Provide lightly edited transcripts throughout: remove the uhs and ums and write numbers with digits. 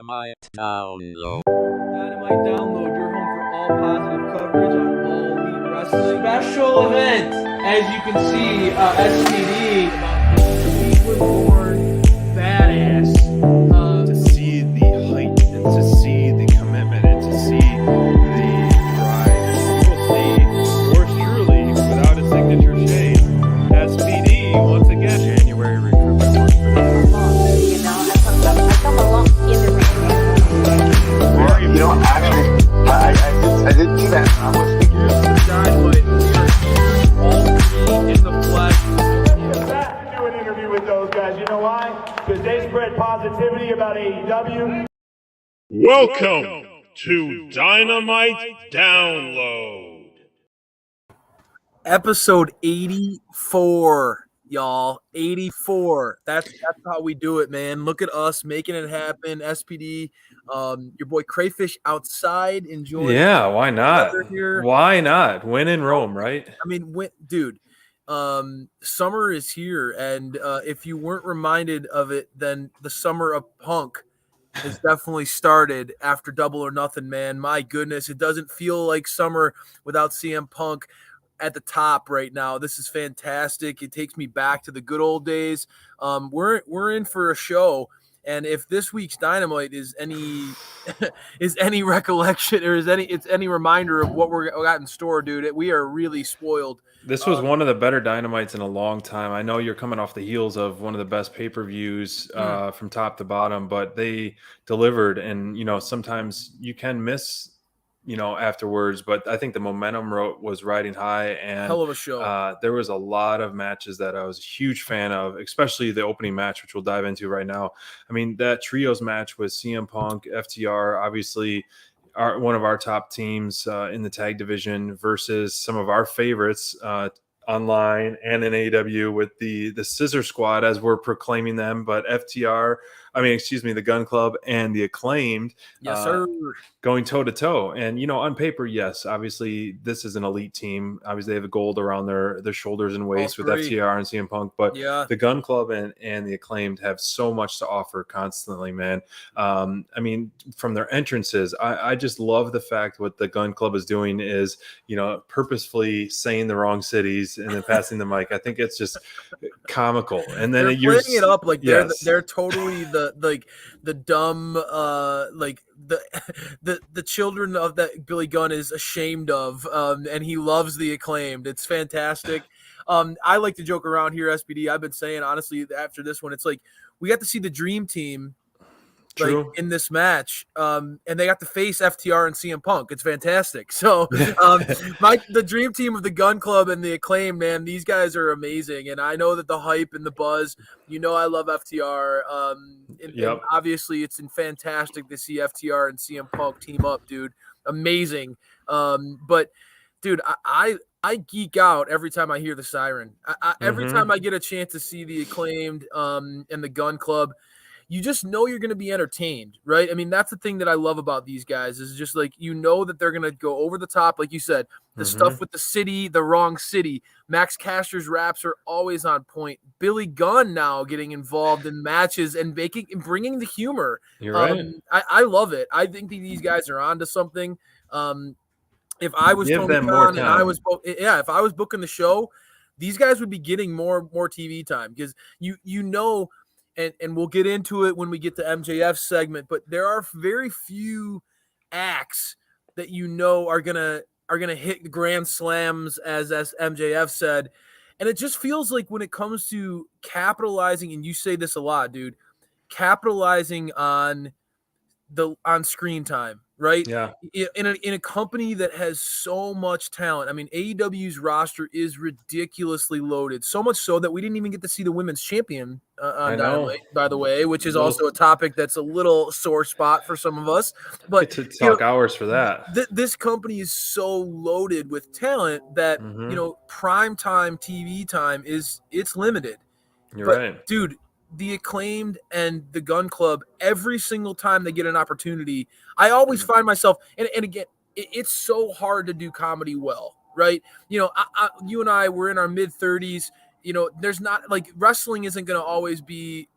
Dynamite Download. Dynamite Download, your home for all positive coverage on all elite wrestling. Special event, as you can see, SPD about the Cleveland-born badass. To see the height and to see the commitment and to see the drive. We'll see yours truly without a signature shade. SPD once again. January recruitment month for the You know, I come along in the Well, you know, actually, I did do that. I was thinking Here's the Dynamite. We are here, all three in the flesh. Back to do an interview with those guys. You know why? Because they spread positivity about AEW. Welcome to Dynamite Download. Episode 84, y'all. 84. That's how we do it, man. Look at us making it happen. SPD, your boy Crayfish outside enjoying. Yeah, why not? weather here. Why not? Win in Rome, right? I mean, dude, summer is here, and if you weren't reminded of it, then the summer of Punk has definitely started after Double or Nothing, man. My goodness, it doesn't feel like summer without CM Punk at the top right now. This is fantastic. It takes me back to the good old days. We're in for a show, and if this week's Dynamite is any is any recollection or is any reminder of what we got in store, dude, we are really spoiled. This was one of the better Dynamites in a long time. I know you're coming off the heels of one of the best pay-per-views from top to bottom, but they delivered. And, you know, sometimes you can miss, you know, afterwards, but I think the momentum was riding high, and Hell of a show. there was a lot of matches that I was a huge fan of, especially the opening match, which we'll dive into right now. I mean, that trios match with CM Punk, FTR, obviously one of our top teams in the tag division versus some of our favorites online and in AEW with the Scissor Squad, as we're proclaiming them, but the Gun Club and the Acclaimed. Yes, sir. Going toe to toe. And, you know, on paper, yes, obviously this is an elite team. Obviously they have a gold around their shoulders and waist with FTR and CM Punk, but Yeah. the Gun Club and the Acclaimed have so much to offer constantly, man. I mean, from their entrances, I just love the fact what the Gun Club is doing is, you know, purposefully saying the wrong cities and then passing the mic. I think it's just comical. And then They're you're playing it up like yes. they're totally the dumb like the children of that Billy Gunn is ashamed of, and he loves the Acclaimed. It's fantastic. I like to joke around here, SPD. I've been saying honestly after this one, it's like we got to see the dream team like True. in this match, and they got to face FTR and CM Punk. It's fantastic. So the dream team of the Gun Club and the Acclaim, man, these guys are amazing. And I know that the hype and the buzz, you know, I love FTR. And obviously it's fantastic to see FTR and CM Punk team up, dude. Amazing. But dude, I geek out every time I hear the siren. Every time I get a chance to see the Acclaimed and the Gun Club, you just know you're going to be entertained, right? I mean, that's the thing that I love about these guys is just like, you know that they're going to go over the top. Like you said, the stuff with the city, the wrong city. Max Caster's raps are always on point. Billy Gunn now getting involved in matches and bringing the humor. You're right. I love it. I think these guys are onto something. If I was Give Tony them more Khan and time. if I was booking the show, these guys would be getting more TV time because you know. And we'll get into it when we get to MJF's segment, but there are very few acts that you know are gonna hit the grand slams as MJF said, and it just feels like when it comes to capitalizing, and you say this a lot, dude, capitalizing on screen time, right? Yeah. In a company that has so much talent. I mean, AEW's roster is ridiculously loaded, so much so that we didn't even get to see the women's champion on Dynamite, by the way, which is also a topic that's a little sore spot for some of us. But to talk hours for that. This company is so loaded with talent that you know, primetime TV time it's limited. You're right, dude. The Acclaimed and the Gun Club, every single time they get an opportunity, I always find myself, and again, it's so hard to do comedy well, right? You know, you and I, we're in our mid-30s. You know, there's not like wrestling isn't going to always be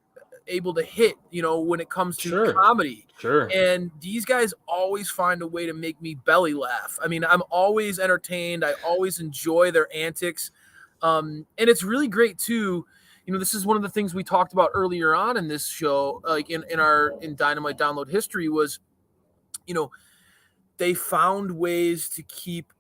able to hit, when it comes to Sure. comedy. Sure. And these guys always find a way to make me belly laugh. I mean, I'm always entertained. I always enjoy their antics. And it's really great too. This is one of the things we talked about earlier on in this show, like in Dynamite download history was, they found ways to keep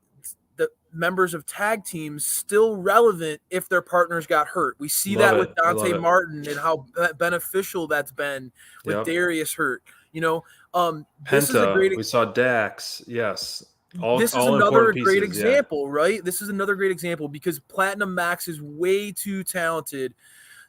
the members of tag teams still relevant if their partners got hurt. We see Love that it. with I love Dante it. Martin and how beneficial that's been with Yep. Darius hurt. This is a Penta, great. we saw Dax. Yes. This is all another important great pieces, yeah. example, right? This is another great example because Platinum Max is way too talented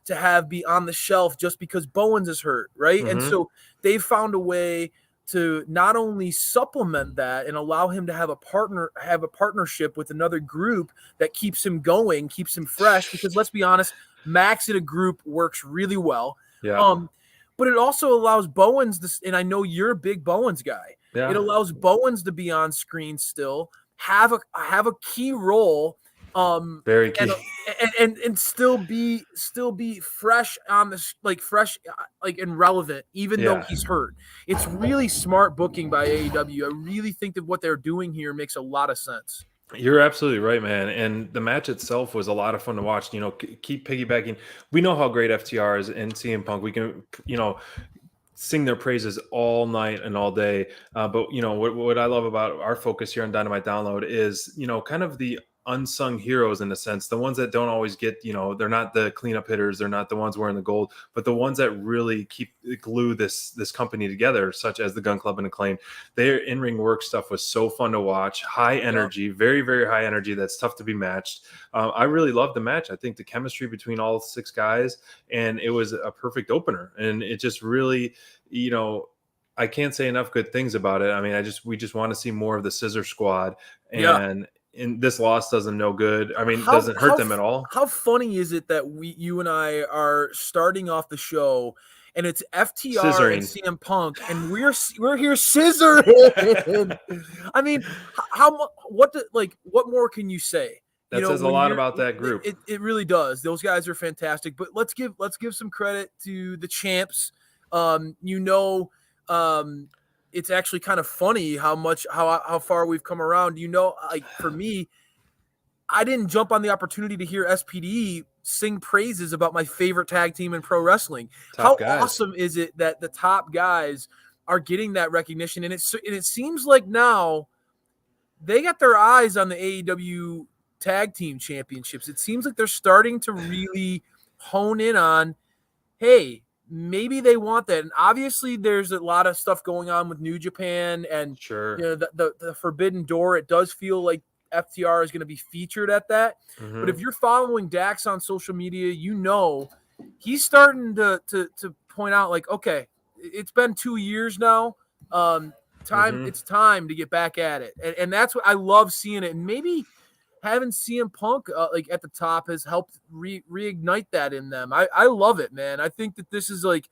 to be on the shelf just because Bowens is hurt, right? And Mhm. so they found a way to not only supplement that and allow him to have a partnership with another group that keeps him going, keeps him fresh. Because let's be honest, Max in a group works really well. Yeah. But it also allows Bowens this, and I know you're a big Bowens guy. Yeah. It allows Bowens to be on screen still, have a key role, Very key. and still be fresh on this, fresh, and relevant, even though he's hurt. It's really smart booking by AEW. I really think that what they're doing here makes a lot of sense. You're absolutely right, man. And the match itself was a lot of fun to watch. Keep piggybacking. We know how great FTR is and CM Punk. We can, sing their praises all night and all day. But what I love about our focus here on Dynamite Download is, kind of the unsung heroes in a sense, the ones that don't always get, they're not the cleanup hitters, they're not the ones wearing the gold, but the ones that really glue this company together, such as the Gun Club and Acclaim. Their in-ring work stuff was so fun to watch. High energy, very, very high energy. That's tough to be matched. I really loved the match. I think the chemistry between all 6 guys, and it was a perfect opener. And it just really, I can't say enough good things about it. I mean, we just want to see more of the Scissor Squad, and this loss does them no good. I mean, doesn't hurt them at all. How funny is it that you and I are starting off the show and it's FTR Scissoring. and CM Punk, and we're here scissoring. I mean, what more can you say? That says a lot about that group. It really does. Those guys are fantastic. But let's give some credit to the champs. It's actually kind of funny how far we've come around. For me, I didn't jump on the opportunity to hear SPD sing praises about my favorite tag team in pro wrestling. How awesome is it that the top guys are getting that recognition? And it seems like now they got their eyes on the AEW tag team championships. It seems like they're starting to really hone in on, hey, maybe they want that. And obviously there's a lot of stuff going on with New Japan and the Forbidden Door. It does feel like FTR is going to be featured at that. Mm-hmm. But if you're following Dax on social media, he's starting to point out, like, okay, it's been 2 years now. It's time to get back at it. And that's what I love seeing it. And maybe having CM Punk at the top has helped reignite that in them. I love it, man. I think that this is the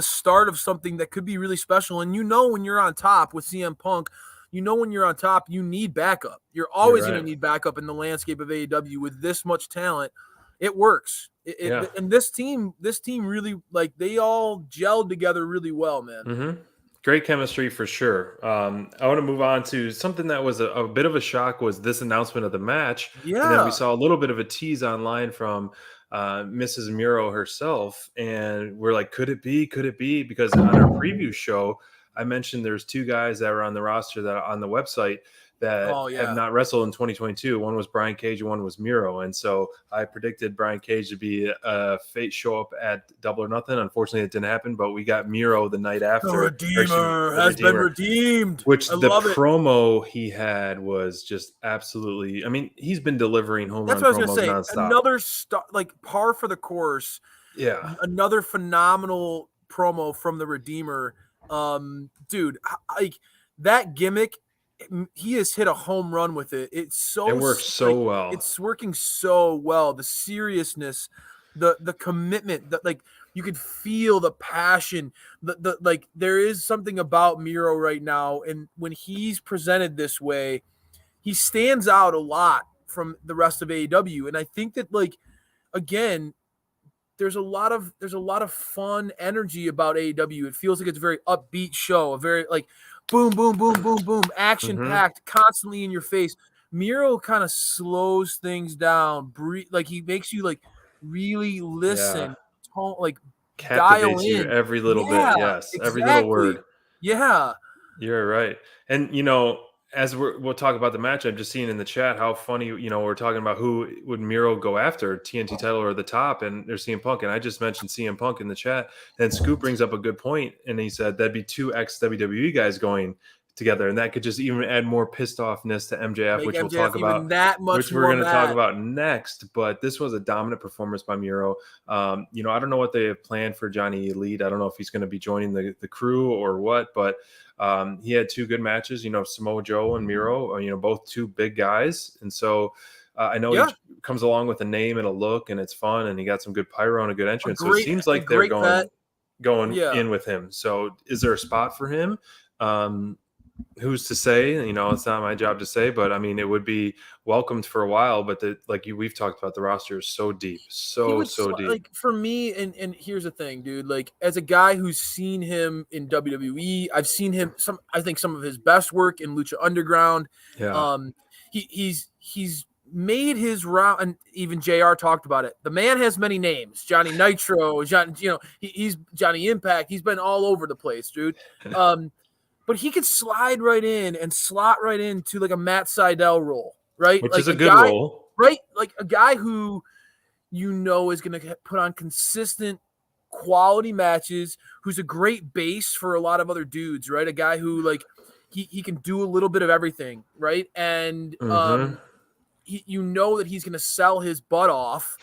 start of something that could be really special. And when you're on top with CM Punk, when you're on top, you need backup. You're always going to need backup in the landscape of AEW with this much talent. It works. And this team really, they all gelled together really well, man. Mm-hmm. Great chemistry for sure. I want to move on to something that was a bit of a shock was this announcement of the match. Yeah. And then we saw a little bit of a tease online from Mrs. Muro herself. And we're like, could it be? Could it be? Because on our preview show, I mentioned there's 2 guys that were on the roster that are on the website that have not wrestled in 2022. One was Brian Cage and one was Miro. And so I predicted Brian Cage to be a fate show up at Double or Nothing. Unfortunately, it didn't happen, but we got Miro the night after. The Redeemer has been redeemed. Which the promo he had was just absolutely, I mean, he's been delivering home run promos nonstop. Another par for the course. Yeah. Another phenomenal promo from the Redeemer. Dude, that gimmick, he has hit a home run with it. It works so well. It's working so well. The seriousness, the commitment, that you could feel the passion. There is something about Miro right now, and when he's presented this way, he stands out a lot from the rest of AEW. And I think that again, there's a lot of fun energy about AEW. It feels like it's a very upbeat show, a very like boom, boom, boom, boom, boom, action packed, constantly in your face. Miro kind of slows things down, like he makes you like really listen, like dial Captivates you in. every little bit. Yeah, Yes, every little exactly. word. Yeah. You're right. And as we'll talk about the match, I'm just seeing in the chat how funny, we're talking about who would Miro go after, TNT title or the top, and there's CM Punk. And I just mentioned CM Punk in the chat. And Scoop brings up a good point, and he said that'd be two ex-WWE guys going together, and that could just even add more pissed offness to MJF, Make which we'll MJF talk about, even that much which we're more going to talk mad. about next. But this was a dominant performance by Miro. I don't know what they have planned for Johnny Elite. I don't know if he's going to be joining the crew or what, but he had two good matches, Samoa Joe and Miro, both two big guys. And so I know he comes along with a name and a look, and it's fun, and he got some good pyro and a good entrance. So it seems A like they're great vet. going Yeah. in with him. So is there a spot for him? Who's to say? It's not my job to say, but I mean, it would be welcomed for a while. But we've talked about, the roster is so deep, so deep. Like for me, and here's the thing, dude. Like as a guy who's seen him in WWE, I've seen him I think some of his best work in Lucha Underground. Yeah. He's made his round, and even JR talked about it. The man has many names: Johnny Nitro, he's Johnny Impact. He's been all over the place, dude. But he could slide right in and slot right into like a Matt Sydal role, right? Which like is a good role, right? Like a guy who is going to put on consistent quality matches, who's a great base for a lot of other dudes, right? A guy who like he can do a little bit of everything, right? And that he's going to sell his butt off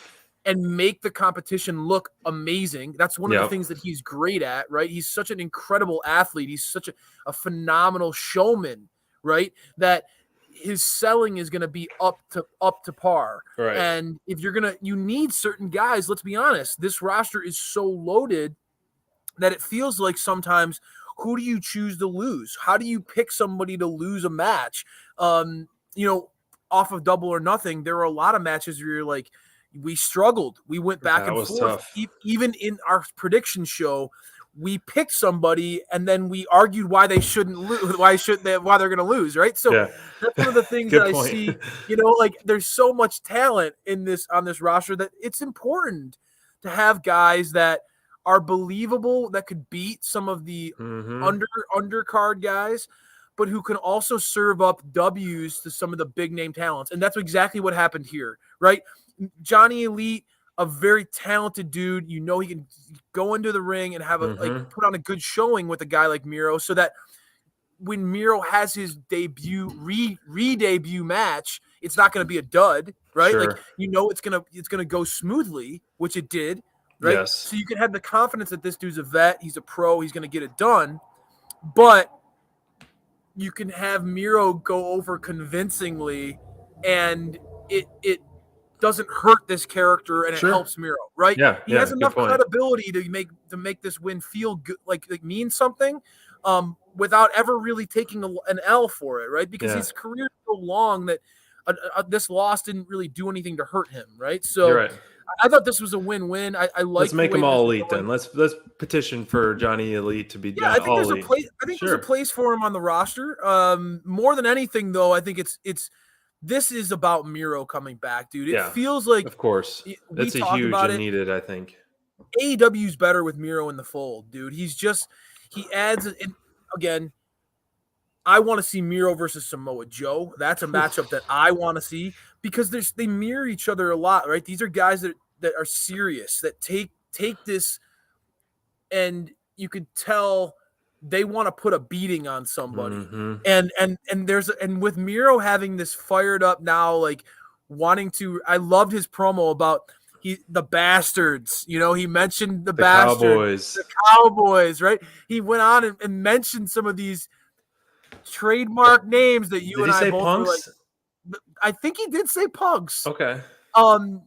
and make the competition look amazing. That's one of the things that he's great at, right? He's such an incredible athlete. He's such a phenomenal showman, right? That his selling is going to be up to par. Right. And if you need certain guys, let's be honest, this roster is so loaded that it feels like sometimes, who do you choose to lose? How do you pick somebody to lose a match? Off of Double or Nothing, there were a lot of matches where you're like, we struggled. We went back and forth. Tough. Even in our prediction show, we picked somebody and then we argued why they shouldn't lose, why they're going to lose, right? So that's one of the things that I see. Like there's so much talent on this roster that it's important to have guys that are believable, that could beat some of the undercard guys, but who can also serve up W's to some of the big name talents. And that's exactly what happened here, right? Johnny Elite, a very talented dude. He can go into the ring and have put on a good showing with a guy like Miro, so that when Miro has his debut, re-debut match, it's not going to be a dud, right? Sure. Like it's gonna go smoothly, which it did, right? Yes. So you can have the confidence that this dude's a vet, he's a pro, he's going to get it done, but you can have Miro go over convincingly, and it doesn't hurt this character, and it helps Miro, right? Yeah, he has enough credibility to make this win feel good, like mean something, without ever really taking an L for it, right? Because his career is so long that this loss didn't really do anything to hurt him, right? So you're right. I thought this was a win-win. I like. Let's make them all elite then. Let's petition for Johnny Elite to be I think all there's elite. a place. I think there's a place for him on the roster. More than anything, though, I think this is about Miro coming back, dude. It feels like, of course, it's a huge and needed. I think AEW's better with Miro in the fold, dude. He adds, and again, I want to see Miro versus Samoa Joe. That's a matchup that I want to see, because they mirror each other a lot, right? These are guys that are serious, that take this, and you could tell they want to put a beating on somebody. And with Miro having this fired up now, like wanting to, I loved his promo about the bastards, he mentioned the bastards, the Cowboys, right? He went on and mentioned some of these trademark names that you and I both were like, I think he did say punks. Okay.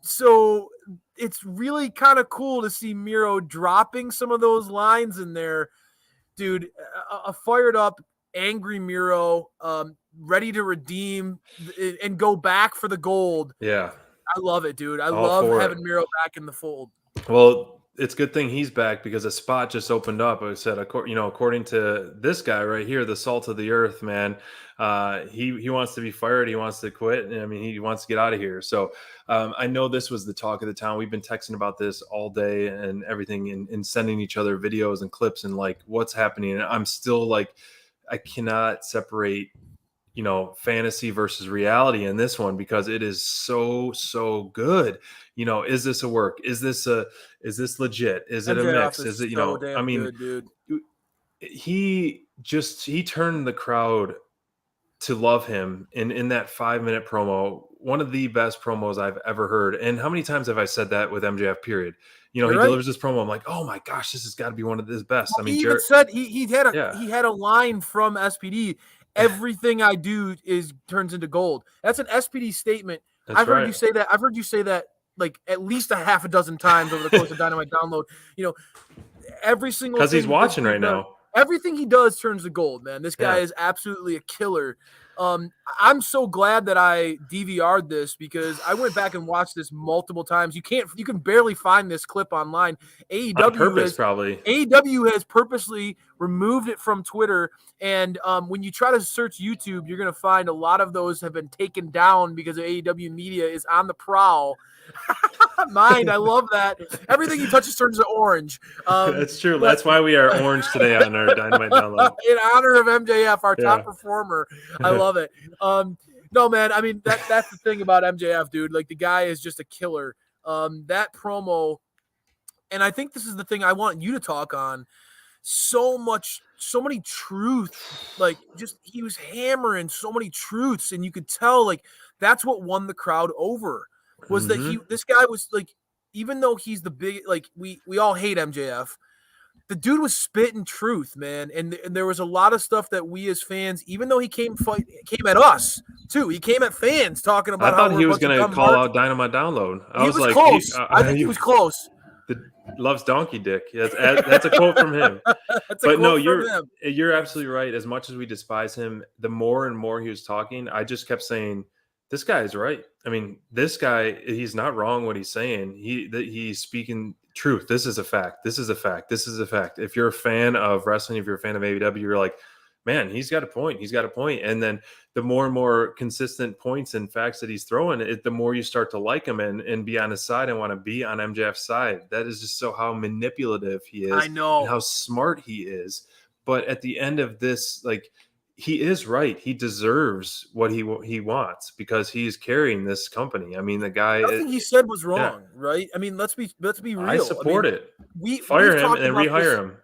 So it's really kind of cool to see Miro dropping some of those lines in there, dude. A fired up, angry Miro, ready to redeem and go back for the gold. Yeah, I love it, dude. I love having Miro back in the fold. Well, it's a good thing he's back because a spot just opened up. I said, according to this guy right here, the salt of the earth, man, he wants to be fired. He wants to quit. And I mean, he wants to get out of here. So I know this was the talk of the town. We've been texting about this all day and everything, and sending each other videos and clips and like what's happening. And I'm still like, I cannot separate fantasy versus reality in this one because it is so good. Is this a work? Is this legit? Is it a MJF mix? Is it, so damn good, dude. he turned the crowd to love him in that 5-minute promo, one of the best promos I've ever heard. And how many times have I said that with MJF, period? He You're right. delivers this promo. I'm like, oh my gosh, this has got to be one of his best. Well, he even said he had a line from SPD. Everything I do turns into gold. That's an SPD statement. I've heard you say that. I've heard you say that like at least a half a dozen times over the course of Dynamite Download. Every single because he's watching right now. Everything he does turns to gold, man. This guy is absolutely a killer. I'm so glad that I DVR'd this because I went back and watched this multiple times. You can barely find this clip online. AEW has purposely removed it from Twitter, and when you try to search YouTube, you're going to find a lot of those have been taken down because AEW media is on the prowl. I love that. Everything he touches turns to orange. That's true. That's why we are orange today on our Dynamite Download. In honor of MJF, our top performer. I love it. No, man. I mean, that's the thing about MJF, dude. Like, the guy is just a killer. That promo, and I think this is the thing I want you to talk on. So many truth. Like, just he was hammering so many truths, and you could tell, like, that's what won the crowd over. Was that this guy was like, even though he's the big, like we all hate MJF, the dude was spitting truth, man. And there was a lot of stuff that we as fans, even though he came at us too, he came at fans talking about. I thought he was going to call out Dynamite Download. I was like, close. I think he was close. Loves donkey dick. That's a quote from him. You're absolutely right. As much as we despise him, the more and more he was talking, I just kept saying, this guy is right. I mean, this guy, he's not wrong what he's saying. He's speaking truth. This is a fact. This is a fact. This is a fact. If you're a fan of wrestling, if you're a fan of AEW, you're like, man, he's got a point. He's got a point. And then the more and more consistent points and facts that he's throwing, the more you start to like him and be on his side and want to be on MJF's side. That is just so how manipulative he is. I know. And how smart he is. But at the end of this, like, he is right. He deserves what he wants because he's carrying this company. I mean, the guy. Nothing he said was wrong, right? I mean, let's be real. I support it. We fire him and rehire him.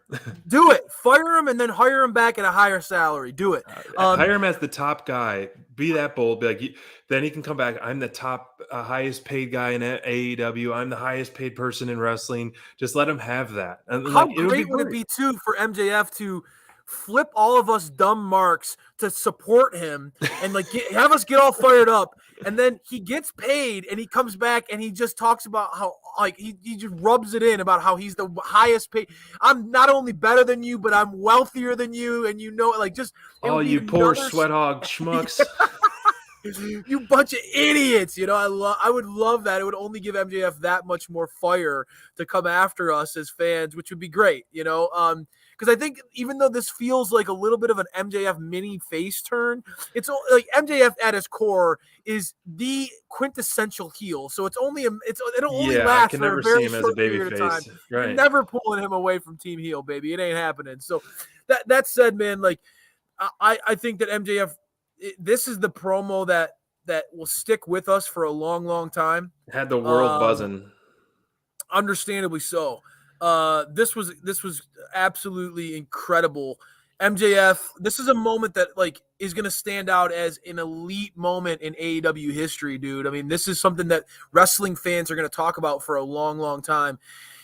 Do it. Fire him and then hire him back at a higher salary. Do it. Hire him as the top guy. Be that bold. Be like, then he can come back. I'm the top, highest paid guy in AEW. I'm the highest paid person in wrestling. Just let him have that. And how great would it be too for MJF to flip all of us dumb marks to support him and like have us get all fired up, and then he gets paid and he comes back and he just talks about how like he just rubs it in about how he's the highest paid. I'm not only better than you, but I'm wealthier than you, and like just you poor sweat hog schmucks. You bunch of idiots. I would love that. It would only give MJF that much more fire to come after us as fans, which would be great, because I think even though this feels like a little bit of an MJF mini face turn, it's like MJF at his core is the quintessential heel. So it'll only last for a very short period of time. Right. You're never pulling him away from team heel, baby. It ain't happening. So that said, man, like I think that MJF, this is the promo that will stick with us for a long, long time. Had the world buzzing. Understandably so. This was absolutely incredible. MJF, this is a moment that like is going to stand out as an elite moment in AEW history, dude. I mean, this is something that wrestling fans are going to talk about for a long, long time.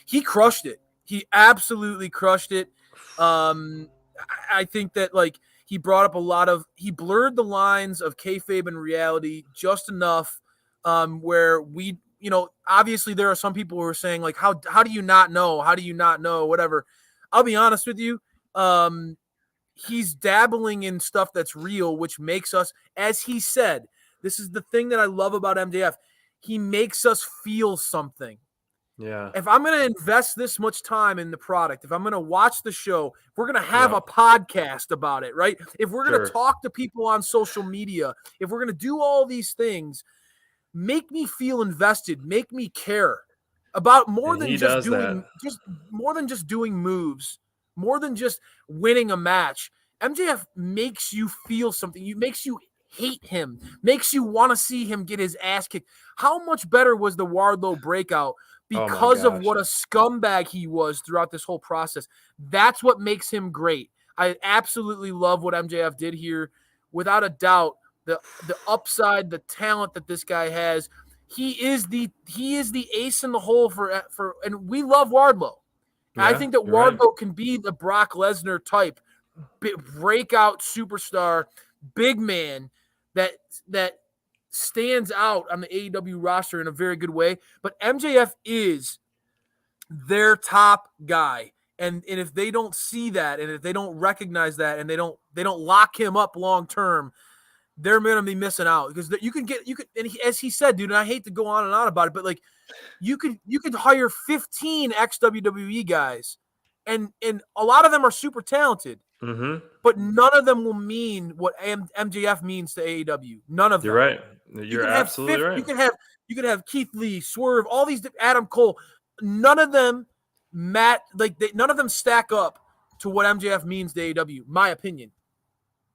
He crushed it. He absolutely crushed it. I think that like he brought up he blurred the lines of kayfabe and reality just enough where we, obviously there are some people who are saying like, how do you not know? How do you not know? Whatever. I'll be honest with you. He's dabbling in stuff that's real, which makes us, as he said, this is the thing that I love about MJF. He makes us feel something. Yeah. If I'm going to invest this much time in the product, if I'm going to watch the show, if we're going to have Yeah. a podcast about it, right? If we're going to Sure. talk to people on social media, if we're going to do all these things, make me feel invested, make me care about more And than he just does doing moves, more than just winning a match. MJF makes you feel something. Makes you hate him, makes you want to see him get his ass kicked. How much better was the Wardlow breakout Oh my because of gosh. what a scumbag he was throughout this whole process? That's what makes him great. I absolutely love what MJF did here. Without a doubt, the upside, the talent that this guy has, he is the ace in the hole for and we love Wardlow. Yeah, I think that you're right. Wardlow can be the Brock Lesnar type breakout superstar, big man that stands out on the AEW roster in a very good way. But MJF is their top guy. And if they don't see that, and if they don't recognize that, and they don't lock him up long term, they're going to be missing out, because as he said, dude, and I hate to go on and on about it, but like you could hire 15 ex-WWE guys, and a lot of them are super talented, but none of them will mean what MJF means to AEW. None of them. You're right. You You're could have absolutely right. you could have Keith Lee, Swerve, all these, Adam Cole. None of them none of them stack up to what MJF means to AEW. My opinion.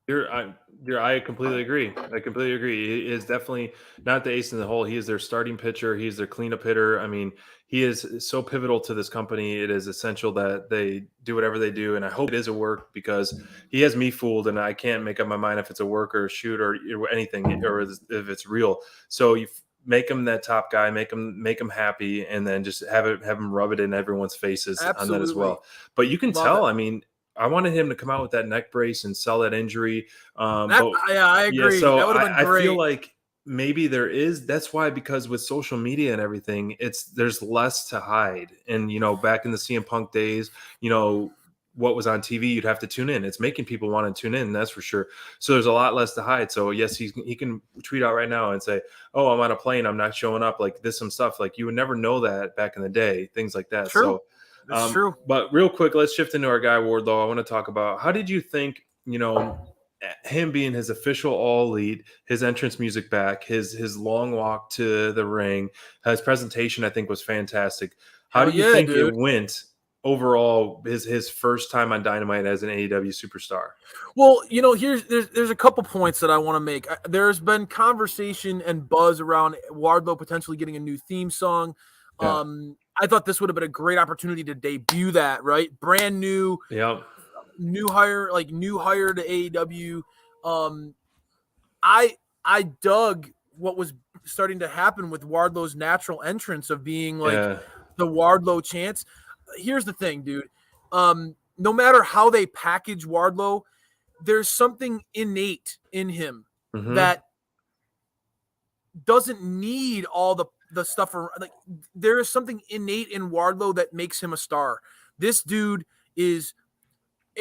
I completely agree. I completely agree. He is definitely not the ace in the hole. He is their starting pitcher. He's their cleanup hitter. I mean, he is so pivotal to this company. It is essential that they do whatever they do. And I hope it is a work, because he has me fooled, and I can't make up my mind if it's a work or a shoot or anything, or if it's real. So you make him that top guy, make him happy, and then just have him rub it in everyone's faces on that as well. But you can tell, I mean, I wanted him to come out with that neck brace and sell that injury. I agree. Yeah, so that would have been great. I feel like maybe there is. That's why, because with social media and everything, there's less to hide. And back in the CM Punk days, what was on TV, you'd have to tune in. It's making people want to tune in, that's for sure. So there's a lot less to hide. So yes, he can tweet out right now and say, "Oh, I'm on a plane, I'm not showing up." Like this, some stuff like you would never know that back in the day, things like that. True. So. That's true. But real quick, let's shift into our guy Wardlow. I want to talk about, how did you think, him being his official All Elite, his entrance music back, his long walk to the ring, his presentation, I think was fantastic. How do you think it went overall? His first time on Dynamite as an AEW superstar. Well, there's a couple points that I want to make. There's been conversation and buzz around Wardlow potentially getting a new theme song. Yeah. I thought this would have been a great opportunity to debut that, right? Brand new, new hire to AEW. I dug what was starting to happen with Wardlow's natural entrance of being the Wardlow chants. Here's the thing, dude. No matter how they package Wardlow, there's something innate in him that doesn't need all the stuff. Like, there is something innate in Wardlow that makes him a star. This dude is,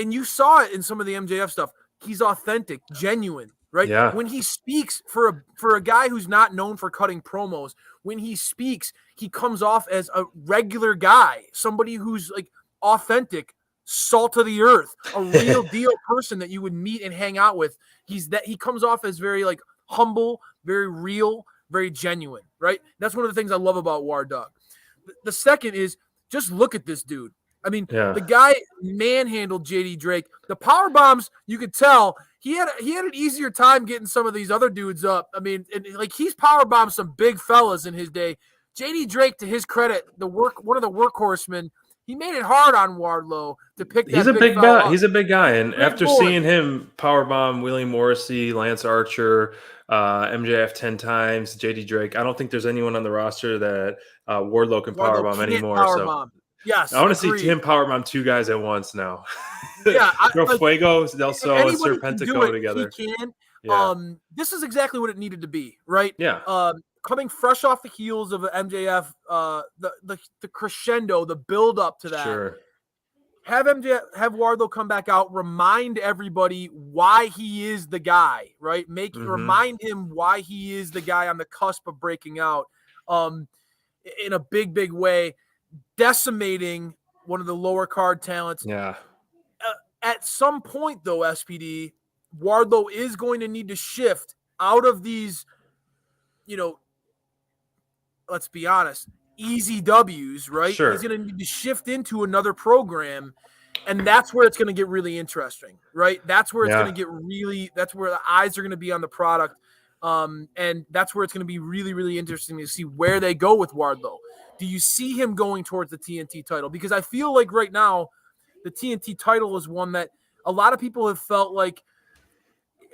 and you saw it in some of the MJF stuff, he's authentic, genuine, right? Yeah. When he speaks, for a guy who's not known for cutting promos, when he speaks, he comes off as a regular guy, somebody who's like authentic, salt of the earth, a real deal person that you would meet and hang out with. He comes off as very like humble, very real, very genuine, right? That's one of the things I love about War Dog. The second is, just look at this dude. I mean, the guy manhandled JD Drake. The power bombs, you could tell he had an easier time getting some of these other dudes up. I mean, he's power bombed some big fellas in his day. JD Drake, to his credit, one of the workhorsemen, he made it hard on Wardlow to pick. He's a big guy. He's a big guy, and after seeing him powerbomb William Morrissey, Lance Archer, MJF 10 times, JD Drake, I don't think there's anyone on the roster that Wardlow can powerbomb anymore. Yes, I want to see him powerbomb two guys at once now. Yeah, Fuego, Del Sol, and Serpentico together. He can. Yeah. This is exactly what it needed to be, right? Yeah. Coming fresh off the heels of MJF, the crescendo, the build up to that. Sure. Have Wardlow come back out, remind everybody why he is the guy, right? Remind him why he is the guy on the cusp of breaking out, in a big, big way. decimating one of the lower card talents. Yeah. At some point, though, SPD, Wardlow is going to need to shift out of these, let's be honest, easy W's, right? Sure. He's going to need to shift into another program, and that's where it's going to get really interesting, right? That's where it's going to get that's where the eyes are going to be on the product, and that's where it's going to be really, really interesting to see where they go with Wardlow. Do you see him going towards the TNT title? Because I feel like right now, the TNT title is one that a lot of people have felt like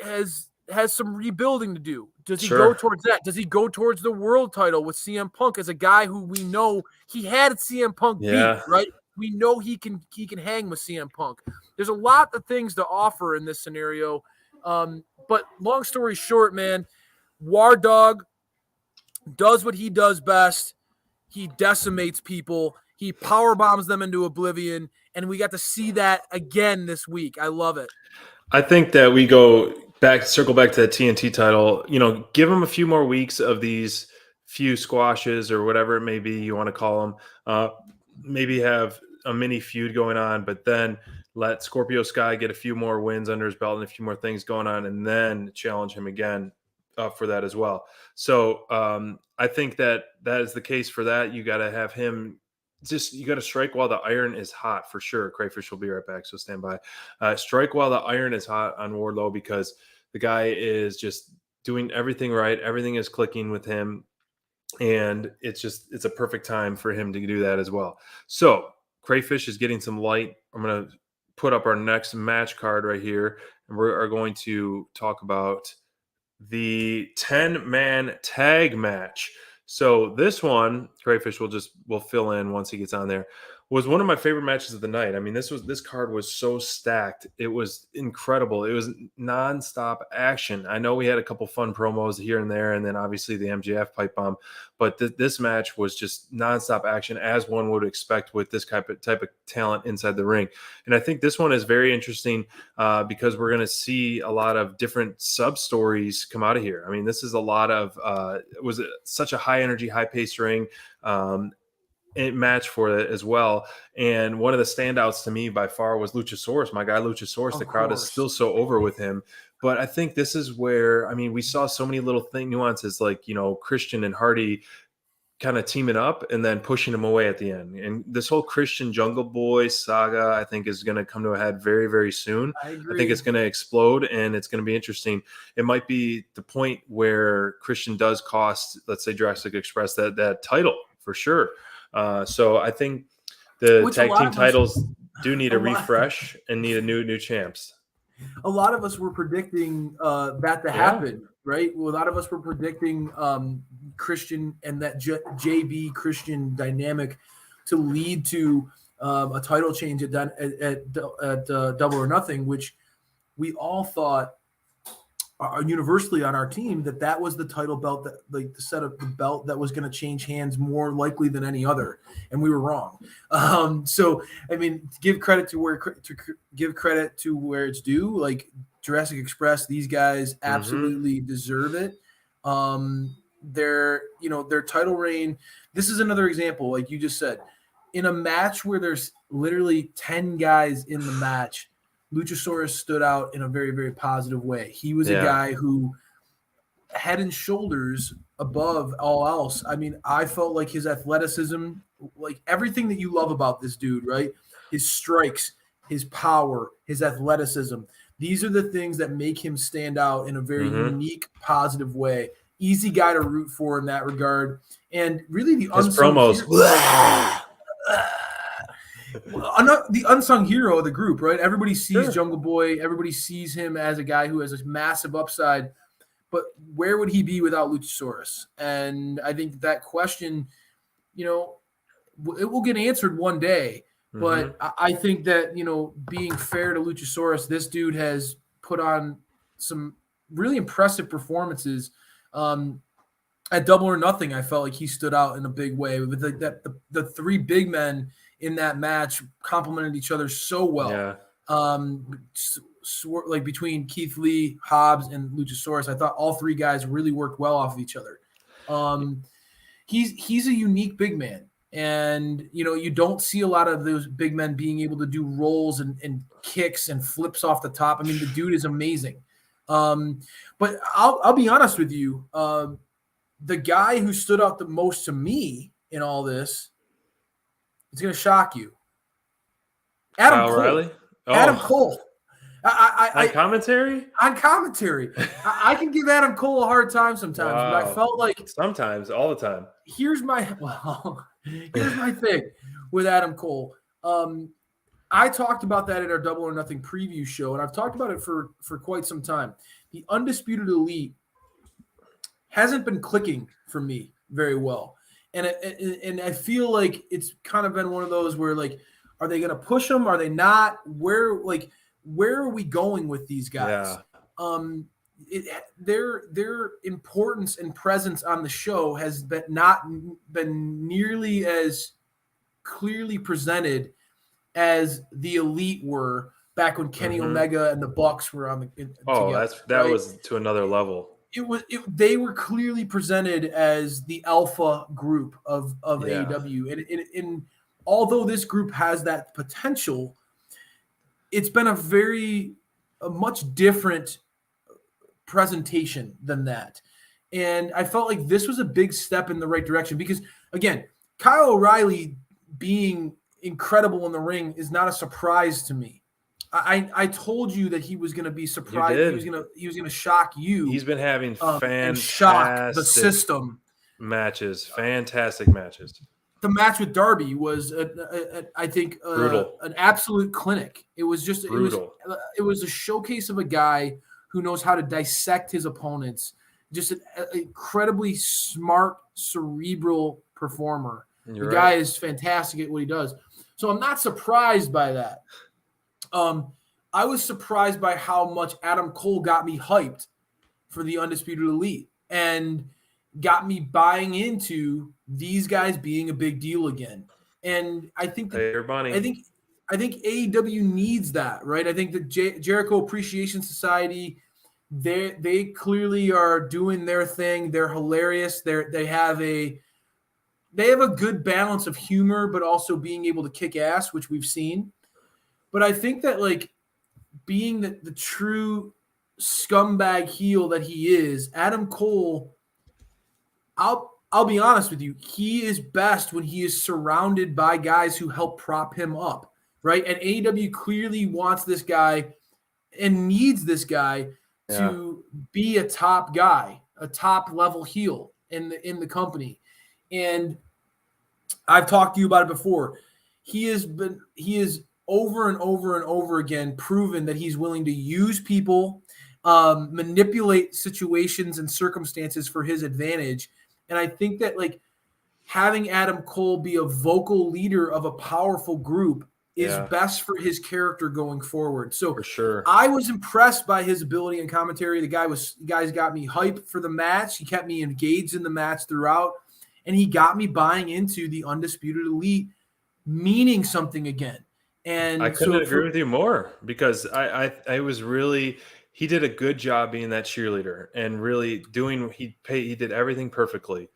has some rebuilding to do. Does he go towards that? Does he go towards the world title with CM Punk as a guy who we know he had CM Punk beat, right? We know he can hang with CM Punk. There's a lot of things to offer in this scenario. But long story short, man, War Dog does what he does best. He decimates people. He power bombs them into oblivion, and we got to see that again this week. I love it. I think that we circle back to the TNT title, give him a few more weeks of these few squashes or whatever it may be you want to call them. Maybe have a mini feud going on, but then let Scorpio Sky get a few more wins under his belt and a few more things going on, and then challenge him again for that as well. So I think that is the case for that. You got to have him. You got to strike while the iron is hot for sure. Crayfish will be right back, so stand by. Strike while the iron is hot on Wardlow, because the guy is just doing everything right. Everything is clicking with him, and it's a perfect time for him to do that as well. So Crayfish is getting some light. I'm going to put up our next match card right here, and we are going to talk about the 10-man tag match. So this one, Crayfish will fill in once he gets on there, was one of my favorite matches of the night. I mean, this card was so stacked. It was incredible. It was nonstop action. I know we had a couple fun promos here and there, and then obviously the MJF pipe bomb, but this match was just nonstop action, as one would expect with this type of talent inside the ring. And I think this one is very interesting because we're going to see a lot of different sub stories come out of here. I mean, this is a lot of it was such a high energy, high paced ring. Match for it as well. And one of the standouts to me by far was Luchasaurus, my guy Luchasaurus. The crowd is still so over with him. But I think this is where, I mean, we saw so many little nuances like, Christian and Hardy kind of teaming up and then pushing him away at the end. And this whole Christian Jungle Boy saga, I think, is going to come to a head very, very soon. I think it's going to explode, and it's going to be interesting. It might be the point where Christian does cost, let's say, Jurassic Express that title for sure. So I think the tag team titles do need a refresh and need a new champs. A lot of us were predicting that to happen, right? A lot of us were predicting Christian and that JB Christian dynamic to lead to a title change at Double or Nothing, which we all thought universally on our team that was the title belt, that like the set of the belt that was going to change hands more likely than any other, and we were wrong. So I mean, give credit to where it's due. Like Jurassic Express, these guys absolutely deserve it. Their title reign. This is another example, like you just said, in a match where there's literally 10 guys in the match. Luchasaurus stood out in a very, very positive way. He was a guy who head and shoulders above all else. I mean, I felt like his athleticism, like everything that you love about this dude, right? His strikes, his power, his athleticism. These are the things that make him stand out in a very unique, positive way. Easy guy to root for in that regard. And really the the unsung hero of the group, right? Everybody sees Jungle Boy. Everybody sees him as a guy who has this massive upside. But where would he be without Luchasaurus? And I think that question, it will get answered one day. But I think that, being fair to Luchasaurus, this dude has put on some really impressive performances. At Double or Nothing, I felt like he stood out in a big way. With the three big men in that match complemented each other so well. Like between Keith Lee, Hobbs, and Luchasaurus, I thought all three guys really worked well off of each other. He's a unique big man. And, you don't see a lot of those big men being able to do rolls and kicks and flips off the top. I mean, the dude is amazing. But I'll be honest with you. The guy who stood out the most to me in all this, it's going to shock you. Adam Kyle Cole. O'Reilly? Oh. Adam Cole. On commentary? On commentary. I can give Adam Cole a hard time sometimes, but I felt like sometimes, all the time. Here's my thing with Adam Cole. I talked about that at our Double or Nothing preview show, and I've talked about it for quite some time. The Undisputed Elite hasn't been clicking for me very well. And I feel like it's kind of been one of those where, like, are they going to push them? Are they not? Where are we going with these guys? Yeah. Their importance and presence on the show has not been nearly as clearly presented as the Elite were back when Kenny Omega and the Bucks were on the together, that was to another level. They were clearly presented as the alpha group of AEW, and although this group has that potential, it's been a much different presentation than that. And I felt like this was a big step in the right direction because, again, Kyle O'Reilly being incredible in the ring is not a surprise to me. I told you that he was going to be surprised. He was going to shock you. He's been having and shock the system matches, fantastic matches. The match with Darby was, I think, an absolute clinic. It was just brutal. It was a showcase of a guy who knows how to dissect his opponents. Just an incredibly smart, cerebral performer. The guy is fantastic at what he does. So I'm not surprised by that. I was surprised by how much Adam Cole got me hyped for the Undisputed Elite and got me buying into these guys being a big deal again. And I think I think AEW needs that, right? I think the Jericho Appreciation Society, they clearly are doing their thing. They're hilarious. They have a good balance of humor, but also being able to kick ass, which we've seen. But I think that, like, being the true scumbag heel that he is, Adam Cole, I'll be honest with you, he is best when he is surrounded by guys who help prop him up, right? And AEW clearly wants this guy and needs this guy to be a top guy, a top level heel in the company. And I've talked to you about it before. He is over and over and over again proven that he's willing to use people, manipulate situations and circumstances for his advantage. And I think that, like, having Adam Cole be a vocal leader of a powerful group is best for his character going forward. So for sure, I was impressed by his ability in commentary. The guys got me hyped for the match. He kept me engaged in the match throughout, and he got me buying into the Undisputed Elite meaning something again. And I couldn't agree with you more because I was really, he did a good job being that cheerleader and really doing, he did everything perfectly.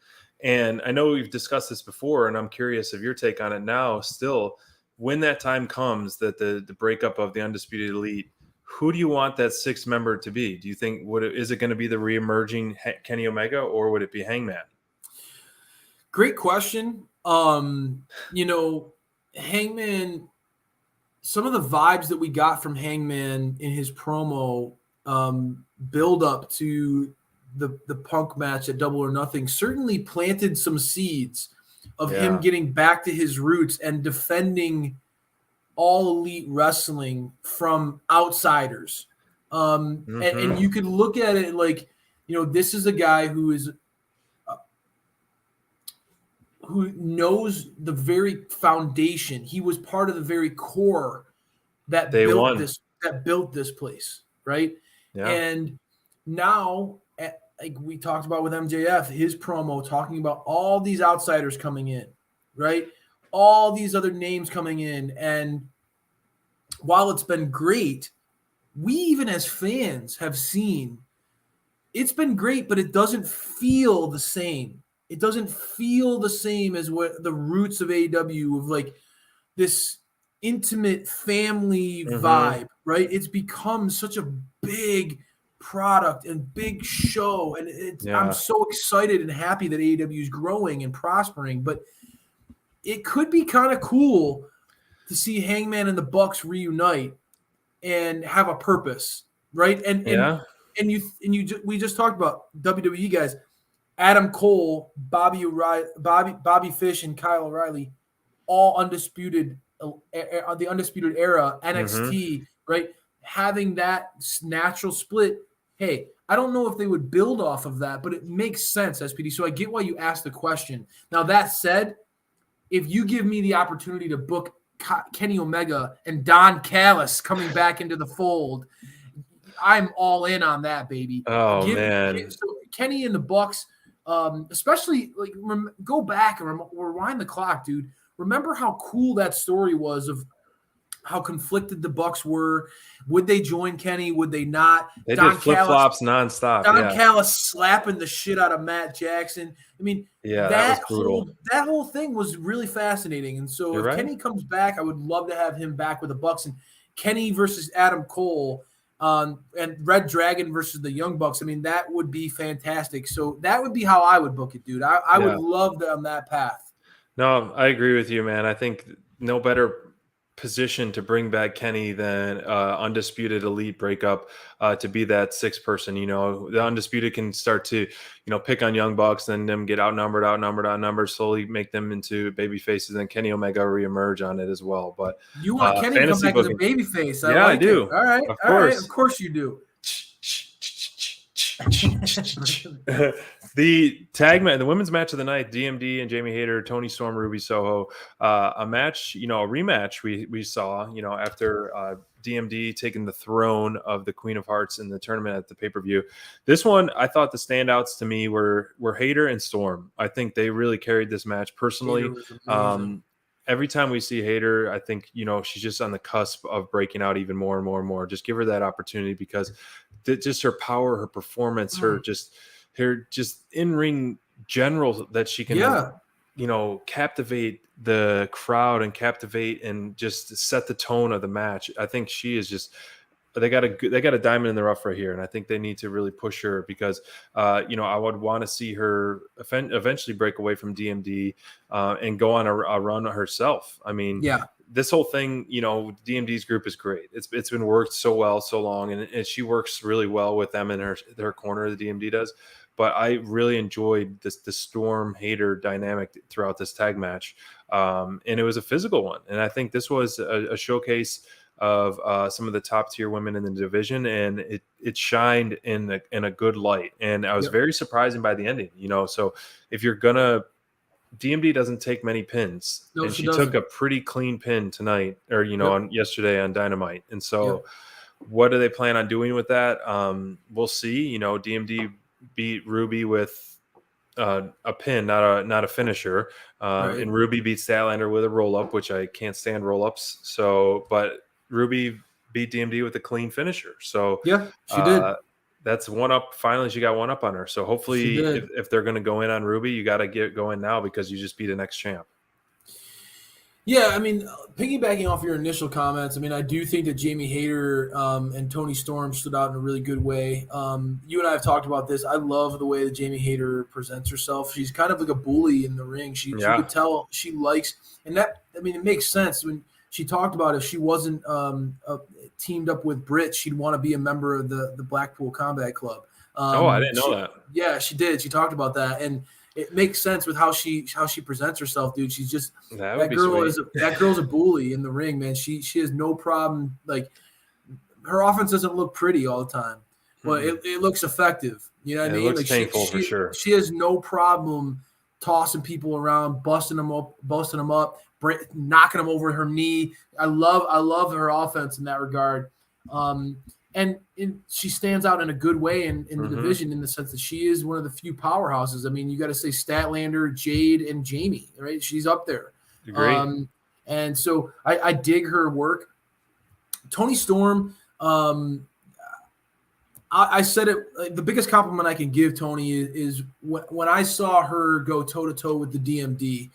And I know we've discussed this before, and I'm curious of your take on it now still. When that time comes that the breakup of the Undisputed Elite, who do you want that sixth member to be? Do you think, is it going to be the reemerging Kenny Omega, or would it be Hangman? Great question. Hangman, some of the vibes that we got from Hangman in his promo build up to the Punk match at Double or Nothing certainly planted some seeds of him getting back to his roots and defending All Elite Wrestling from outsiders. And you could look at it like, this is a guy who knows the very foundation. He was part of the very core that built this place, right? Yeah. And now, like we talked about with MJF, his promo talking about all these outsiders coming in, right? All these other names coming in. And while it's been great, we even as fans have seen it's been great, but it doesn't feel the same it doesn't feel the same as what the roots of AEW of like this intimate family vibe, right? It's become such a big product and big show, and I'm Yeah. so excited and happy that AEW is growing and prospering. But it could be kind of cool to see Hangman and the Bucks reunite and have a purpose, right? Yeah. We just talked about WWE guys, Adam Cole, Bobby Fish, and Kyle O'Reilly, all undisputed, the undisputed era NXT, right? Having that natural split. Hey, I don't know if they would build off of that, but it makes sense, SPD. So I get why you asked the question. Now that said, if you give me the opportunity to book Kenny Omega and Don Callis coming back into the fold, I'm all in on that, baby. Oh, man. So Kenny and the Bucks, especially like go back and rewind the clock, dude. Remember how cool that story was of how conflicted the Bucks were. Would they join Kenny? Would they not? They did flip-flops nonstop. Don Callis slapping the shit out of Matt Jackson. I mean, that was brutal. That whole thing was really fascinating. And so if Kenny comes back, I would love to have him back with the Bucks. And Kenny versus Adam Cole and Red Dragon versus the Young Bucks. I mean, that would be fantastic. So that would be how I would book it, dude. I would love on that path. No, I agree with you, man. I think no better position to bring back Kenny than undisputed elite breakup to be that sixth person. The undisputed can start to pick on Young Bucks, then them get outnumbered, slowly make them into baby faces, and Kenny Omega reemerge on it as well. But you want Kenny to come back as a baby face. I do. All right, of course you do. The tag match, the women's match of the night, DMD and Jamie Hayter, Toni Storm, Ruby Soho, a match, a rematch we saw, after DMD taking the throne of the Queen of Hearts in the tournament at the pay-per-view. This one, I thought the standouts to me were Hayter and Storm. I think they really carried this match personally. Every time we see Hayter, I think, she's just on the cusp of breaking out even more and more and more. Just give her that opportunity because just her power, her performance, her just in-ring general that she can, captivate the crowd and captivate and just set the tone of the match. I think she is just, they got a diamond in the rough right here. And I think they need to really push her because, I would want to see her eventually break away from DMD and go on a run herself. I mean, this whole thing, DMD's group is great. It's been worked so well, so long, and she works really well with them in their corner. The DMD does, but I really enjoyed the Storm Hayter dynamic throughout this tag match, and it was a physical one. And I think this was a showcase of some of the top tier women in the division, and it shined in a good light. And I was very surprised by the ending. So if you're gonna DMD doesn't take many pins, and she took a pretty clean pin tonight, or on yesterday on Dynamite. And so, what do they plan on doing with that? We'll see. DMD beat Ruby with a pin, not a finisher, and Ruby beat Statlander with a roll up, which I can't stand roll ups. So, but Ruby beat DMD with a clean finisher. So she did. That's one up. Finally, she got one up on her. So hopefully, if they're going to go in on Ruby, you got to get going now because you just beat an ex-champ. Yeah, I mean, piggybacking off your initial comments, I mean, I do think that Jamie Hayter and Toni Storm stood out in a really good way. You and I have talked about this. I love the way that Jamie Hayter presents herself. She's kind of like a bully in the ring. She could tell she likes, and that, I mean, it makes sense when she talked about if she wasn't teamed up with Britt, she'd want to be a member of the Blackpool Combat Club. I didn't know that. Yeah, she did. She talked about that, and it makes sense with how she presents herself, dude. She's just that girl's a bully in the ring, man. She has no problem. Like, her offense doesn't look pretty all the time, but it looks effective. You know what I mean? It looks painful for sure. She has no problem tossing people around, busting them up, knocking them over her knee. I love her offense in that regard. And she stands out in a good way in the division in the sense that she is one of the few powerhouses. I mean, you got to say Statlander, Jade, and Jamie, right? She's up there. Agreed. And so I dig her work. Toni Storm, I said it. The biggest compliment I can give Tony is when I saw her go toe to toe with the DMD.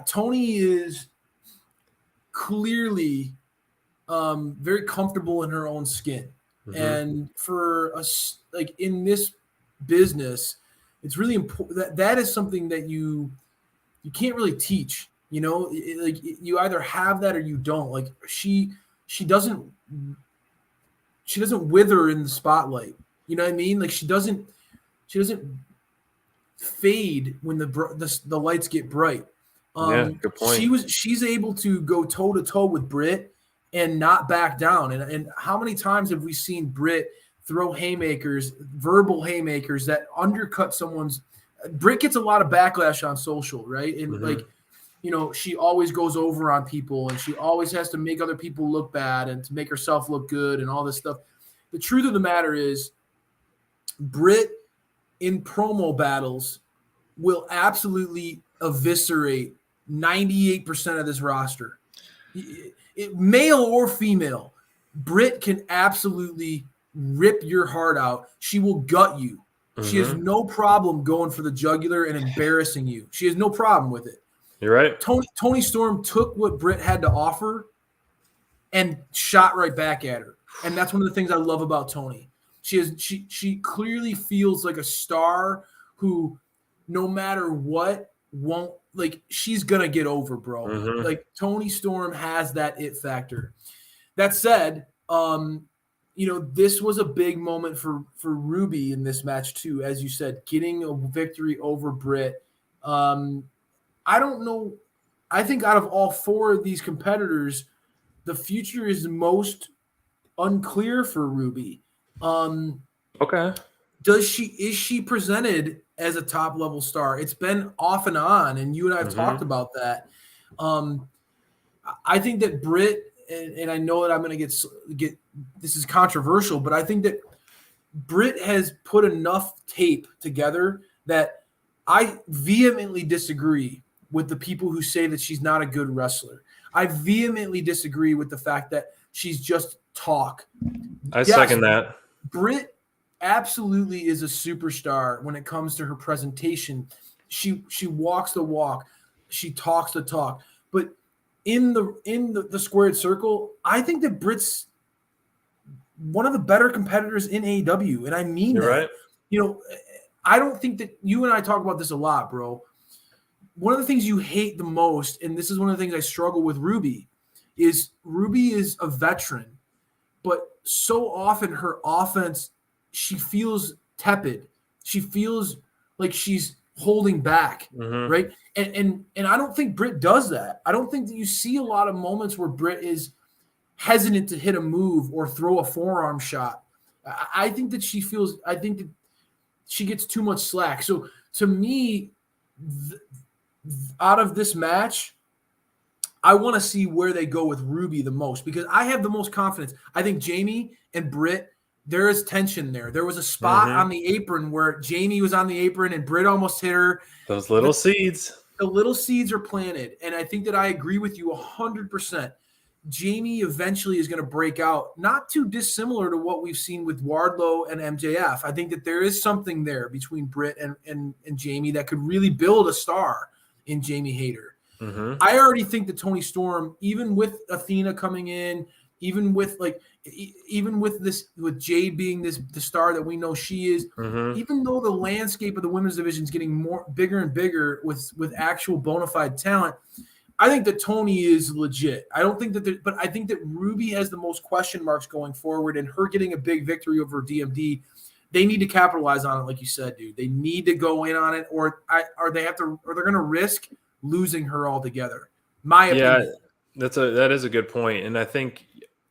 Tony is clearly very comfortable in her own skin, and for us, like in this business, it's really important that is something that you can't really teach. You know, you either have that or you don't. Like she doesn't wither in the spotlight. You know what I mean? Like she doesn't fade when the lights get bright. Good point. She's able to go toe to toe with Britt and not back down. And how many times have we seen Britt throw haymakers, verbal haymakers that undercut someone's? Britt gets a lot of backlash on social, right? And like, you know, she always goes over on people and she always has to make other people look bad and to make herself look good and all this stuff. The truth of the matter is, Britt in promo battles will absolutely eviscerate 98% of this roster. Male or female, Britt can absolutely rip your heart out. She will gut you. She has no problem going for the jugular and embarrassing you. She has no problem with it. You're right. Tony Storm took what Britt had to offer and shot right back at her. And that's one of the things I love about Tony. She clearly feels like a star who, no matter what, won't, like, she's gonna get over, bro. Like Tony Storm has that it factor. That said, you know, this was a big moment for Ruby in this match too, as you said, getting a victory over Britt. I don't know. I think out of all four of these competitors, the future is most unclear for Ruby. Okay. Is she presented as a top level star? It's been off and on, and you and I have talked about that. I think that Britt, and I know that I'm going to get this is controversial, but I think that Britt has put enough tape together that I vehemently disagree with the people who say that she's not a good wrestler. I vehemently disagree with the fact that she's just talk. I second that. Britt absolutely is a superstar when it comes to her presentation. She walks the walk, she talks the talk. But in the squared circle, I think that Britt's one of the better competitors in AEW, and I mean You're that. right. You know, I don't think that you and I talk about this a lot, bro. One of the things you hate the most, and this is one of the things I struggle with Ruby is a veteran, but so often her offense, she feels tepid. She feels like she's holding back, right? And I don't think Britt does that. I don't think that you see a lot of moments where Britt is hesitant to hit a move or throw a forearm shot. I think that she gets too much slack. So to me, out of this match, I want to see where they go with Ruby the most because I have the most confidence. I think Jamie and Britt, there is tension there. There was a spot on the apron where Jamie was on the apron and Britt almost hit her. Those little seeds. The little seeds are planted. And I think that I agree with you 100%. Jamie eventually is going to break out, not too dissimilar to what we've seen with Wardlow and MJF. I think that there is something there between Britt and Jamie that could really build a star in Jamie Hayter. I already think that Tony Storm, even with Athena coming in, even with Jade being the star that we know she is, even though the landscape of the women's division is getting bigger and bigger with actual bona fide talent, I think that Tony is legit. I don't think that, but I think that Ruby has the most question marks going forward, and her getting a big victory over DMD, they need to capitalize on it, like you said, dude. They need to go in on it, or they're going to risk losing her altogether. My opinion. Yeah, that is a good point, and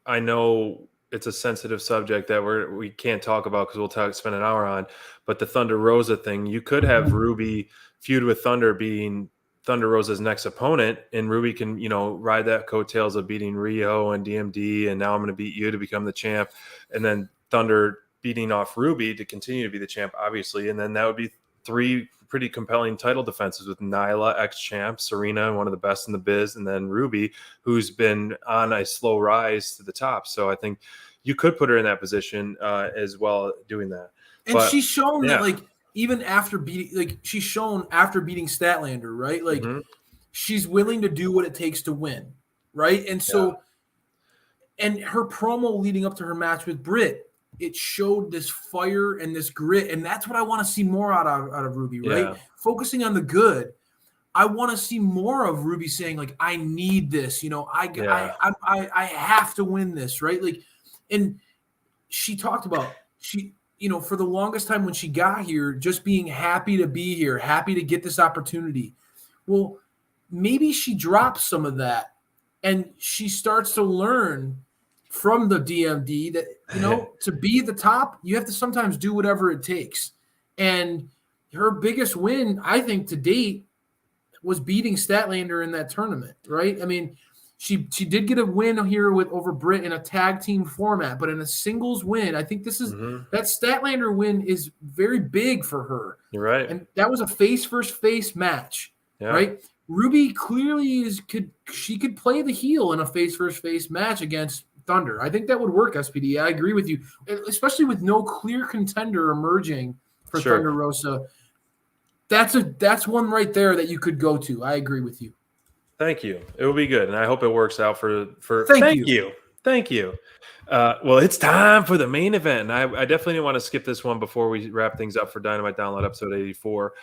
I know it's a sensitive subject that we can't talk about because we'll spend an hour on. But the Thunder Rosa thing, you could have Ruby feud with Thunder being Thunder Rosa's next opponent, and Ruby can, ride that coattails of beating Rio and DMD, and now I'm going to beat you to become the champ, and then Thunder beating off Ruby to continue to be the champ, obviously, and then that would be 3 pretty compelling title defenses with Nyla, ex-champ, Serena, one of the best in the biz, and then Ruby, who's been on a slow rise to the top. So I think, you could put her in that position as well, doing that. And But, she's shown yeah. that, like, even after beating, like, she's shown after beating Statlander, right? Like, Mhm. she's willing to do what it takes to win, right? And so, and her promo leading up to her match with Britt, it showed this fire and this grit, and that's what I want to see more out of Ruby, right? Yeah. Focusing on the good. I want to see more of Ruby saying, like, I need this, I have to win this, right? Like, and she talked about for the longest time when she got here, just being happy to be here, happy to get this opportunity. Well, maybe she drops some of that and she starts to learn from the DMD that, to be at the top, you have to sometimes do whatever it takes. And her biggest win, I think, to date was beating Statlander in that tournament, right? I mean, she did get a win here over Britt in a tag team format, but in a singles win, I think this is that Statlander win is very big for her. You're right. And that was a face versus face match, right? Ruby clearly could play the heel in a face versus face match against Thunder. I think that would work, SPD. I agree with you, especially with no clear contender emerging for Thunder Rosa. That's one right there that you could go to. I agree with you. Thank you. It will be good, and I hope it works out for. Thank you. Thank you. Well, it's time for the main event, and I definitely didn't want to skip this one before we wrap things up for Dynamite Download episode 84,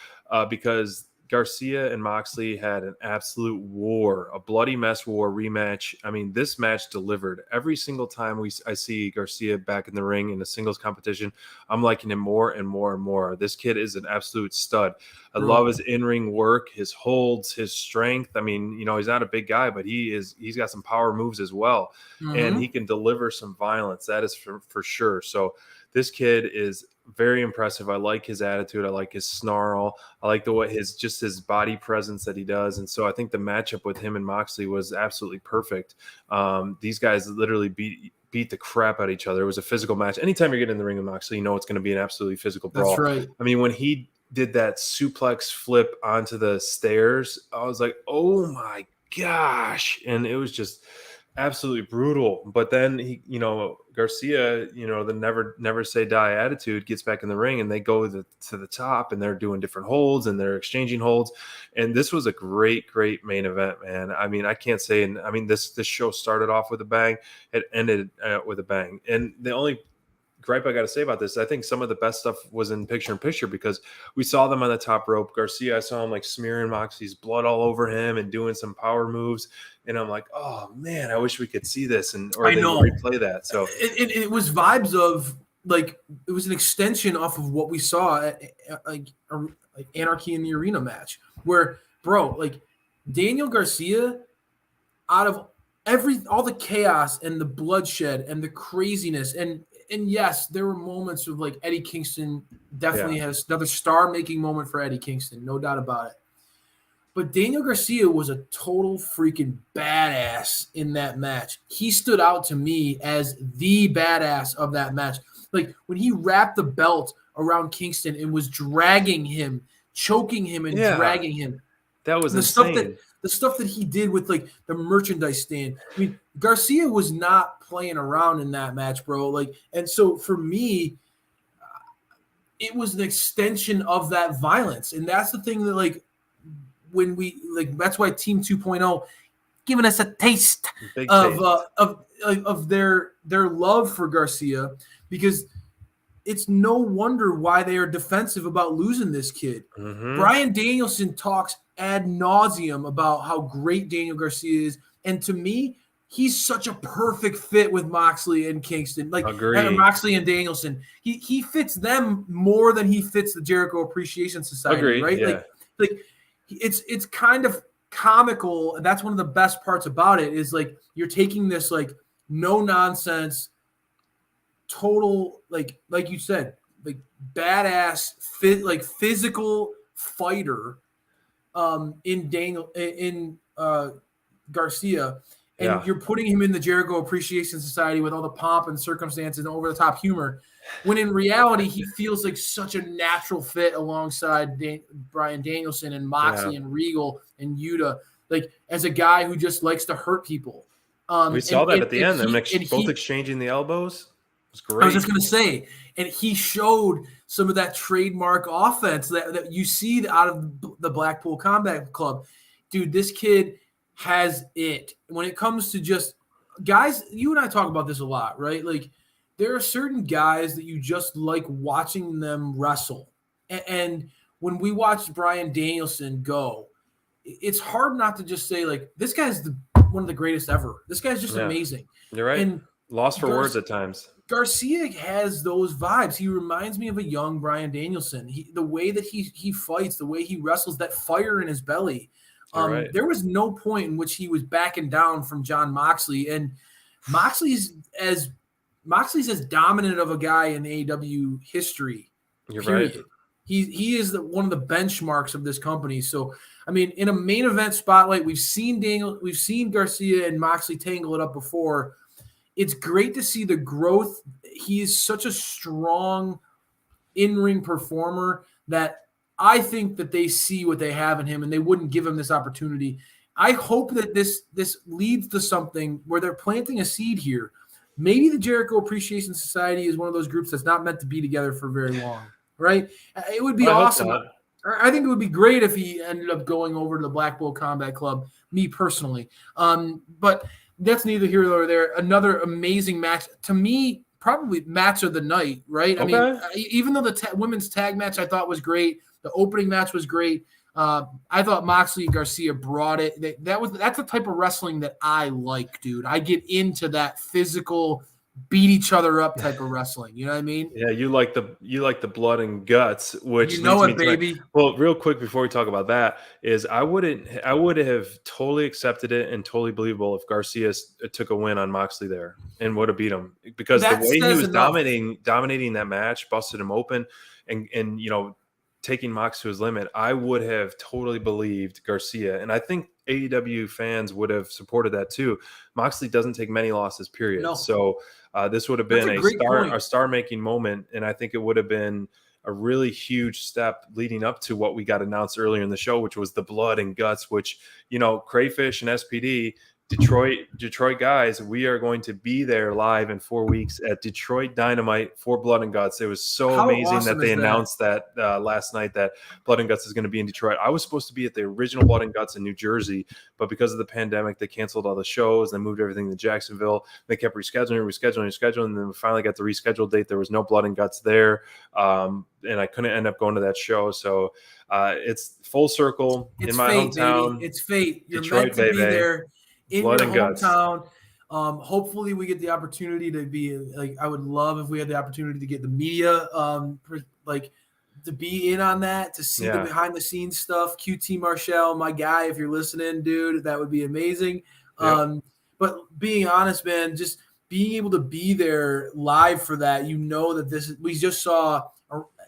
because Garcia and Moxley had an absolute war, a bloody mess war rematch. I mean, this match delivered. Every single time I see Garcia back in the ring in a singles competition, I'm liking him more and more and more. This kid is an absolute stud. I love his in-ring work, his holds, his strength. I mean, he's not a big guy, but he's got some power moves as well. And he can deliver some violence. That is for sure. So this kid is very impressive. I like his attitude. I like his snarl. I like the way his body presence that he does. And so I think the matchup with him and Moxley was absolutely perfect. These guys literally beat the crap out of each other. It was a physical match. Anytime you're getting in the ring with Moxley, it's going to be an absolutely physical brawl. That's right. I mean, when he did that suplex flip onto the stairs, I was like, oh my gosh. And it was just absolutely brutal. But then he, Garcia, the never say die attitude, gets back in the ring and they go to the top and they're doing different holds and they're exchanging holds. And this was a great main event, man. I mean, I can't say, this show started off with a bang. It ended with a bang. And the only gripe I got to say about this, I think some of the best stuff was in picture because we saw them on the top rope. Garcia, I saw him like smearing Moxley's blood all over him and doing some power moves. And I'm like, oh man, I wish we could see this or they replay that. So it was vibes of like, it was an extension off of what we saw at like Anarchy in the Arena match where, bro, like Daniel Garcia, out of all the chaos and the bloodshed and the craziness and yes, there were moments of like Eddie Kingston definitely has another star-making moment for Eddie Kingston, no doubt about it. But Daniel Garcia was a total freaking badass in that match. He stood out to me as the badass of that match. Like when he wrapped the belt around Kingston and was dragging him, choking him and dragging him. That was insane. The stuff that he did with like the merchandise stand. I mean, Garcia was not playing around in that match, bro. Like, and so for me, it was an extension of that violence. And that's the thing that like, when we like, that's why Team 2.0 giving us a taste of their love for Garcia, because it's no wonder why they are defensive about losing this kid. Bryan Danielson talks ad nauseum about how great Daniel Garcia is. And to me, he's such a perfect fit with Moxley and Kingston. Like Moxley and Danielson. He fits them more than he fits the Jericho Appreciation Society, right? Yeah. Like it's kind of comical. And that's one of the best parts about it is like you're taking this like no nonsense, total like you said, like badass physical fighter in Garcia, and you're putting him in the Jericho Appreciation Society with all the pomp and circumstance and over the top humor, when in reality he feels like such a natural fit alongside Bryan Danielson and Moxley and Regal and Yuta, like as a guy who just likes to hurt people. We saw that at the end. Them both he, exchanging the elbows. It was great. I was just going to say, and he showed some of that trademark offense that you see out of the Blackpool Combat Club. Dude, this kid has it. When it comes to just guys, you and I talk about this a lot, right? Like, there are certain guys that you just like watching them wrestle. And when we watched Bryan Danielson go, it's hard not to just say, like, this guy's one of the greatest ever. This guy's just amazing. You're right. And lost for words at times. Garcia has those vibes. He reminds me of a young Bryan Danielson. The way that he fights, the way he wrestles, that fire in his belly. Right. There was no point in which he was backing down from Jon Moxley. And Moxley's as dominant of a guy in AEW history. You're period. right. He is one of the benchmarks of this company. So, I mean, in a main event spotlight, we've seen Garcia and Moxley tangle it up before. It's great to see the growth. He is such a strong in-ring performer that I think that they see what they have in him and they wouldn't give him this opportunity. I hope that this leads to something where they're planting a seed here. Maybe the Jericho Appreciation Society is one of those groups that's not meant to be together for very long, right? It would be awesome. I think it would be great if he ended up going over to the Blackpool Combat Club, me personally. But that's neither here nor there. Another amazing match. To me, probably match of the night, right? Okay. I mean, even though the women's tag match I thought was great, the opening match was great. I thought Moxley and Garcia brought it. That's the type of wrestling that I like, dude. I get into that physical, beat each other up type of wrestling. You know what I mean? Yeah, you like the blood and guts, which you know leads it, me baby. Well, real quick before we talk about that, is I would have totally accepted it and totally believable if Garcia took a win on Moxley there and would have beat him, because the way he was dominating that match, busted him open, and taking Mox to his limit, I would have totally believed Garcia. And I think AEW fans would have supported that too. Moxley doesn't take many losses, period. No. So this would have been a star-making moment, and I think it would have been a really huge step leading up to what we got announced earlier in the show, which was the blood and guts, which, Crayfish and SPD, Detroit guys, we are going to be there live in 4 weeks at Detroit Dynamite for Blood and Guts. It was so amazing that they announced that last night that Blood and Guts is going to be in Detroit. I was supposed to be at the original Blood and Guts in New Jersey, but because of the pandemic, they canceled all the shows. They moved everything to Jacksonville. They kept rescheduling, and then we finally got the rescheduled date. There was no Blood and Guts there, and I couldn't end up going to that show. So it's full circle in my hometown. Baby. It's fate. You're Detroit, meant to be there. In Blood your and hometown. Hopefully we get the opportunity to be I would love if we had the opportunity to get the media to be in on that, to see the behind the scenes stuff. QT Marshall, my guy, if you're listening, dude, that would be amazing. Yep. But being honest, man, just being able to be there live for that, that we just saw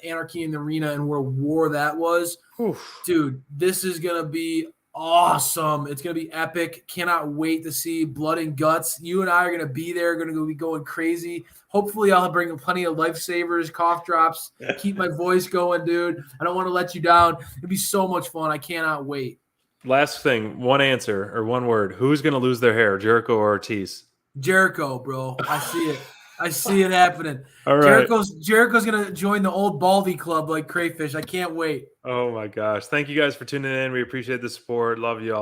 Anarchy in the Arena and what a war that was. Oof. Dude, this is going to be awesome. It's going to be epic. Cannot wait to see Blood and Guts. You and I are going to be there, going to be going crazy. Hopefully I'll bring plenty of lifesavers, cough drops, keep my voice going, dude. I don't want to let you down. It'll be so much fun. I cannot wait. Last thing, one answer or one word. Who's going to lose their hair, Jericho or Ortiz? Jericho, bro. I see it. I see it happening. All right. Jericho's going to join the old Baldy club like Crayfish. I can't wait. Oh, my gosh. Thank you guys for tuning in. We appreciate the support. Love y'all.